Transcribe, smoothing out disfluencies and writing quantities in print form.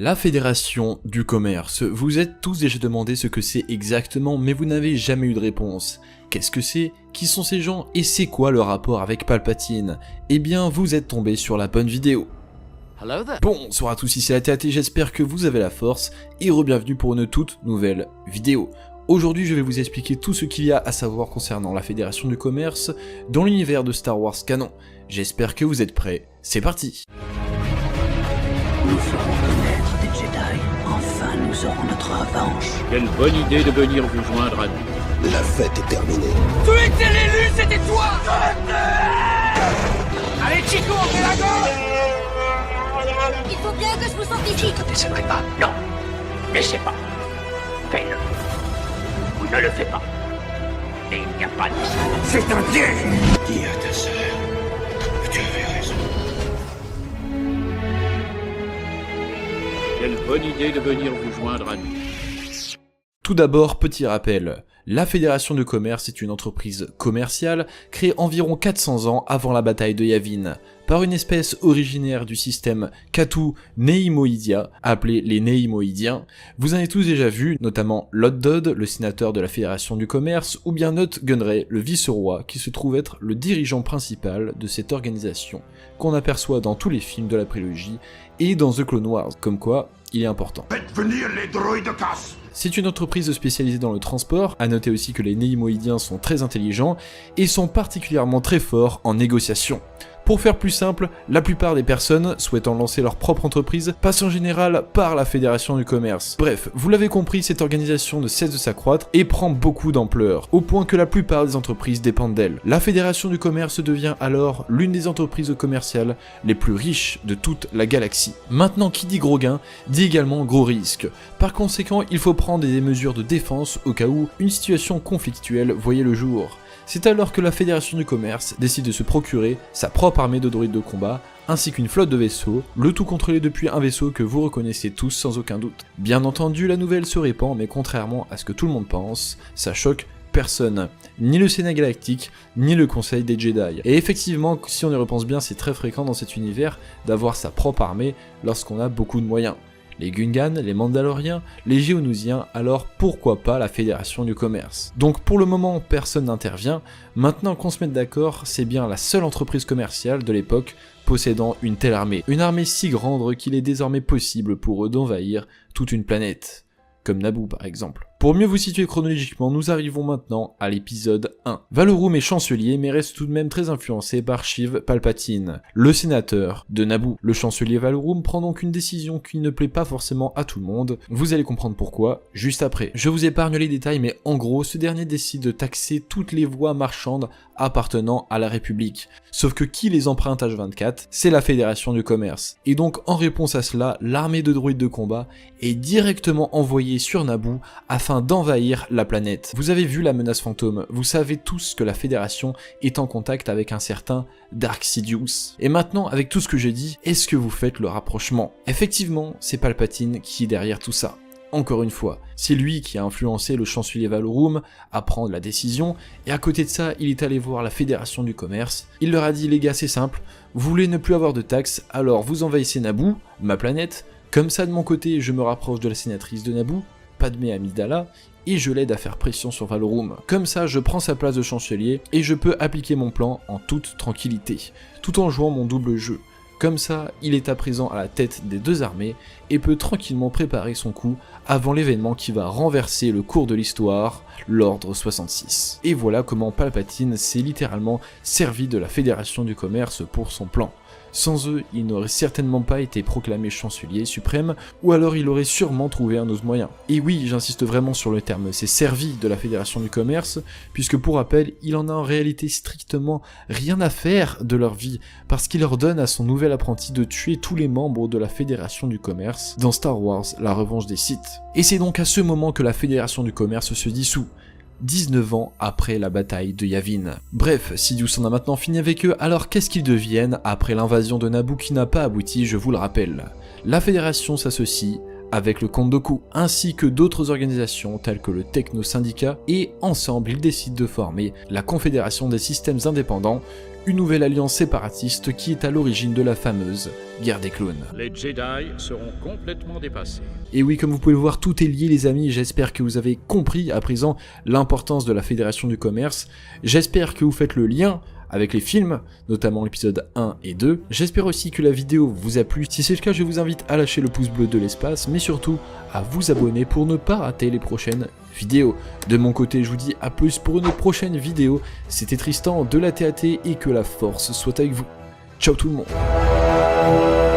La Fédération du Commerce. Vous êtes tous déjà demandé ce que c'est exactement, mais vous n'avez jamais eu de réponse. Qu'est-ce que c'est? Qui sont ces gens? Et c'est quoi le rapport avec Palpatine? Eh bien, vous êtes tombé sur la bonne vidéo. Bonsoir à tous, ici c'est la TAT, j'espère que vous avez la force, et re-bienvenue pour une toute nouvelle vidéo. Aujourd'hui, je vais vous expliquer tout ce qu'il y a à savoir concernant la Fédération du Commerce dans l'univers de Star Wars canon. J'espère que vous êtes prêts, c'est parti! Nous ferons connaître des Jedi. Enfin, nous aurons notre revanche. Quelle bonne idée de venir vous joindre à nous. La fête est terminée. Tu étais l'élu, c'était toi. Allez Chico, on fait la gauche. Il faut bien que je vous sente ici. Je ne te décevrai pas. Non. N'essaie pas. Fais-le. Ou ne le fais pas. Et il n'y a pas de... C'est un piège. Dis à ta sœur que tu avais raison. Quelle bonne idée de venir vous joindre à nous. Tout d'abord, petit rappel, la Fédération de Commerce est une entreprise commerciale créée environ 400 ans avant la bataille de Yavin, par une espèce originaire du système Katu Neimoidia, appelé les Neimoidiens. Vous en avez tous déjà vu, notamment Lord Dodd, le sénateur de la Fédération du Commerce, ou bien Nute Gunray, le vice-roi, qui se trouve être le dirigeant principal de cette organisation, qu'on aperçoit dans tous les films de la prélogie, et dans The Clone Wars, comme quoi, il est important. Faites venir les droïdes de casse. C'est une entreprise spécialisée dans le transport, à noter aussi que les Neimoidiens sont très intelligents, et sont particulièrement très forts en négociation. Pour faire plus simple, la plupart des personnes souhaitant lancer leur propre entreprise passent en général par la Fédération du Commerce. Bref, vous l'avez compris, cette organisation ne cesse de s'accroître et prend beaucoup d'ampleur, au point que la plupart des entreprises dépendent d'elle. La Fédération du Commerce devient alors l'une des entreprises commerciales les plus riches de toute la galaxie. Maintenant, qui dit gros gain, dit également gros risque. Par conséquent, il faut prendre des mesures de défense au cas où une situation conflictuelle voyait le jour. C'est alors que la Fédération du Commerce décide de se procurer sa propre armée de droïdes de combat, ainsi qu'une flotte de vaisseaux, le tout contrôlé depuis un vaisseau que vous reconnaissez tous sans aucun doute. Bien entendu, la nouvelle se répand, mais contrairement à ce que tout le monde pense, ça choque personne, ni le Sénat Galactique, ni le Conseil des Jedi. Et effectivement, si on y repense bien, c'est très fréquent dans cet univers d'avoir sa propre armée lorsqu'on a beaucoup de moyens. Les Gungans, les Mandaloriens, les Géonusiens, alors pourquoi pas la Fédération du Commerce? Donc pour le moment, personne n'intervient. Maintenant qu'on se mette d'accord, c'est bien la seule entreprise commerciale de l'époque possédant une telle armée. Une armée si grande qu'il est désormais possible pour eux d'envahir toute une planète. Comme Naboo par exemple. Pour mieux vous situer chronologiquement, nous arrivons maintenant à l'épisode 1. Valorum est chancelier, mais reste tout de même très influencé par Sheev Palpatine, le sénateur de Naboo. Le chancelier Valorum prend donc une décision qui ne plaît pas forcément à tout le monde. Vous allez comprendre pourquoi juste après. Je vous épargne les détails, mais en gros, ce dernier décide de taxer toutes les voies marchandes appartenant à la République. Sauf que qui les emprunte H24? C'est la Fédération du Commerce. Et donc, en réponse à cela, l'armée de droïdes de combat est directement envoyée sur Naboo afin d'envahir la planète. Vous avez vu la menace fantôme, vous savez tous que la Fédération est en contact avec un certain Dark Sidious. Et maintenant, avec tout ce que j'ai dit, est-ce que vous faites le rapprochement? Effectivement, c'est Palpatine qui est derrière tout ça. Encore une fois, c'est lui qui a influencé le chancelier Valorum à prendre la décision, et à côté de ça, il est allé voir la Fédération du Commerce. Il leur a dit, les gars, c'est simple, vous voulez ne plus avoir de taxes, alors vous envahissez Naboo, ma planète, comme ça de mon côté, je me rapproche de la sénatrice de Naboo, Padmé Amidala, et je l'aide à faire pression sur Valorum. Comme ça, je prends sa place de chancelier, et je peux appliquer mon plan en toute tranquillité, tout en jouant mon double jeu. Comme ça, il est à présent à la tête des deux armées, et peut tranquillement préparer son coup avant l'événement qui va renverser le cours de l'histoire, l'Ordre 66. Et voilà comment Palpatine s'est littéralement servi de la Fédération du Commerce pour son plan. Sans eux, il n'aurait certainement pas été proclamé chancelier suprême, ou alors il aurait sûrement trouvé un autre moyen. Et oui, j'insiste vraiment sur le terme, c'est servi de la Fédération du Commerce, puisque pour rappel, il en a en réalité strictement rien à faire de leur vie, parce qu'il ordonne à son nouvel apprenti de tuer tous les membres de la Fédération du Commerce dans Star Wars, la revanche des Sith. Et c'est donc à ce moment que la Fédération du Commerce se dissout. 19 ans après la bataille de Yavin. Bref, Sidious en a maintenant fini avec eux, alors qu'est-ce qu'ils deviennent après l'invasion de Naboo qui n'a pas abouti, je vous le rappelle. La Fédération s'associe avec le Comte Dooku, ainsi que d'autres organisations telles que le Techno Syndicat, et ensemble ils décident de former la Confédération des Systèmes Indépendants, une nouvelle alliance séparatiste qui est à l'origine de la fameuse guerre des clones. Les Jedi seront complètement dépassés. Et oui, comme vous pouvez le voir, tout est lié les amis, j'espère que vous avez compris à présent l'importance de la Fédération du Commerce, j'espère que vous faites le lien avec les films, notamment l'épisode 1 et 2. J'espère aussi que la vidéo vous a plu. Si c'est le cas, je vous invite à lâcher le pouce bleu de l'espace, mais surtout à vous abonner pour ne pas rater les prochaines vidéos. De mon côté, je vous dis à plus pour une prochaine vidéo. C'était Tristan de la TAT et que la force soit avec vous. Ciao tout le monde.